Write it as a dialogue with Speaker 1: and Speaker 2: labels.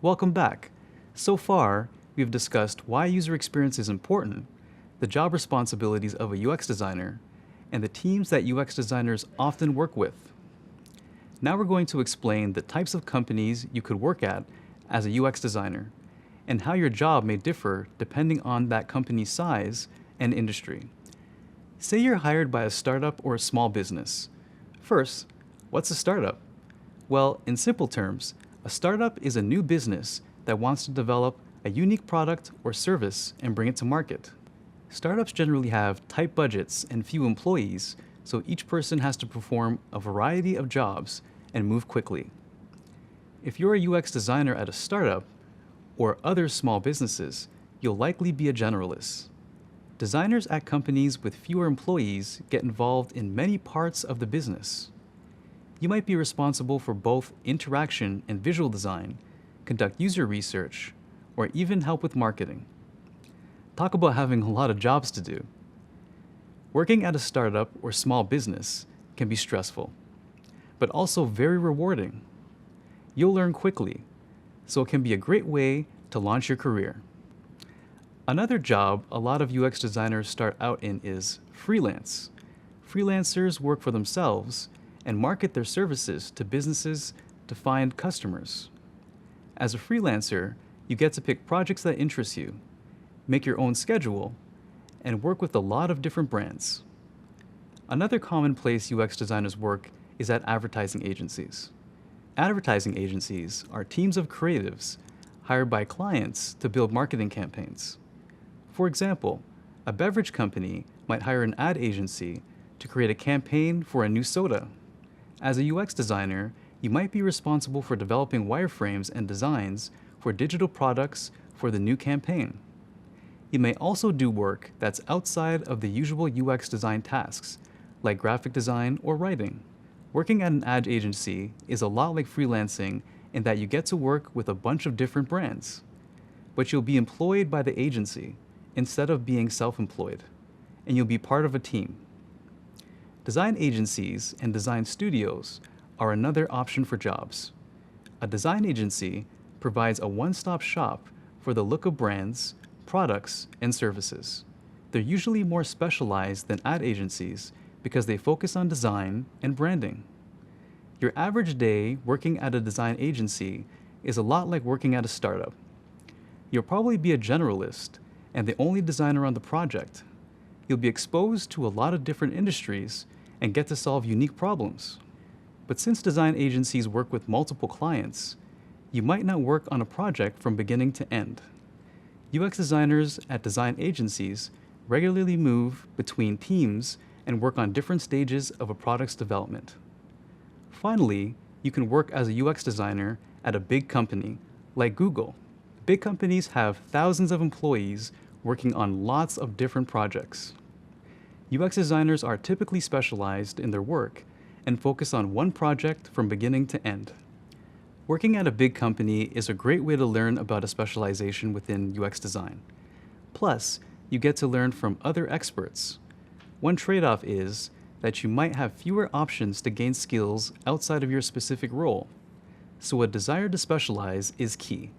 Speaker 1: Welcome back. So far, we've discussed why user experience is important, the job responsibilities of a UX designer, and the teams that UX designers often work with. Now we're going to explain the types of companies you could work at as a UX designer, and how your job may differ depending on that company's size and industry. Say you're hired by a startup or a small business. First, what's a startup? Well, in simple terms, a startup is a new business that wants to develop a unique product or service and bring it to market. Startups generally have tight budgets and few employees, so each person has to perform a variety of jobs and move quickly. If you're a UX designer at a startup or other small businesses, you'll likely be a generalist. Designers at companies with fewer employees get involved in many parts of the business. You might be responsible for both interaction and visual design, conduct user research, or even help with marketing. Talk about having a lot of jobs to do. Working at a startup or small business can be stressful, but also very rewarding. You'll learn quickly, so it can be a great way to launch your career. Another job a lot of UX designers start out in is freelance. Freelancers work for themselves and market their services to businesses to find customers. As a freelancer, you get to pick projects that interest you, make your own schedule, and work with a lot of different brands. Another common place UX designers work is at advertising agencies. Advertising agencies are teams of creatives hired by clients to build marketing campaigns. For example, a beverage company might hire an ad agency to create a campaign for a new soda. As a UX designer, you might be responsible for developing wireframes and designs for digital products for the new campaign. You may also do work that's outside of the usual UX design tasks, like graphic design or writing. Working at an ad agency is a lot like freelancing in that you get to work with a bunch of different brands, but you'll be employed by the agency instead of being self-employed, and you'll be part of a team. Design agencies and design studios are another option for jobs. A design agency provides a one-stop shop for the look of brands, products, and services. They're usually more specialized than ad agencies because they focus on design and branding. Your average day working at a design agency is a lot like working at a startup. You'll probably be a generalist and the only designer on the project. You'll be exposed to a lot of different industries and get to solve unique problems. But since design agencies work with multiple clients, you might not work on a project from beginning to end. UX designers at design agencies regularly move between teams and work on different stages of a product's development. Finally, you can work as a UX designer at a big company like Google. Big companies have thousands of employees working on lots of different projects. UX designers are typically specialized in their work and focus on one project from beginning to end. Working at a big company is a great way to learn about a specialization within UX design. Plus, you get to learn from other experts. One trade-off is that you might have fewer options to gain skills outside of your specific role, so a desire to specialize is key.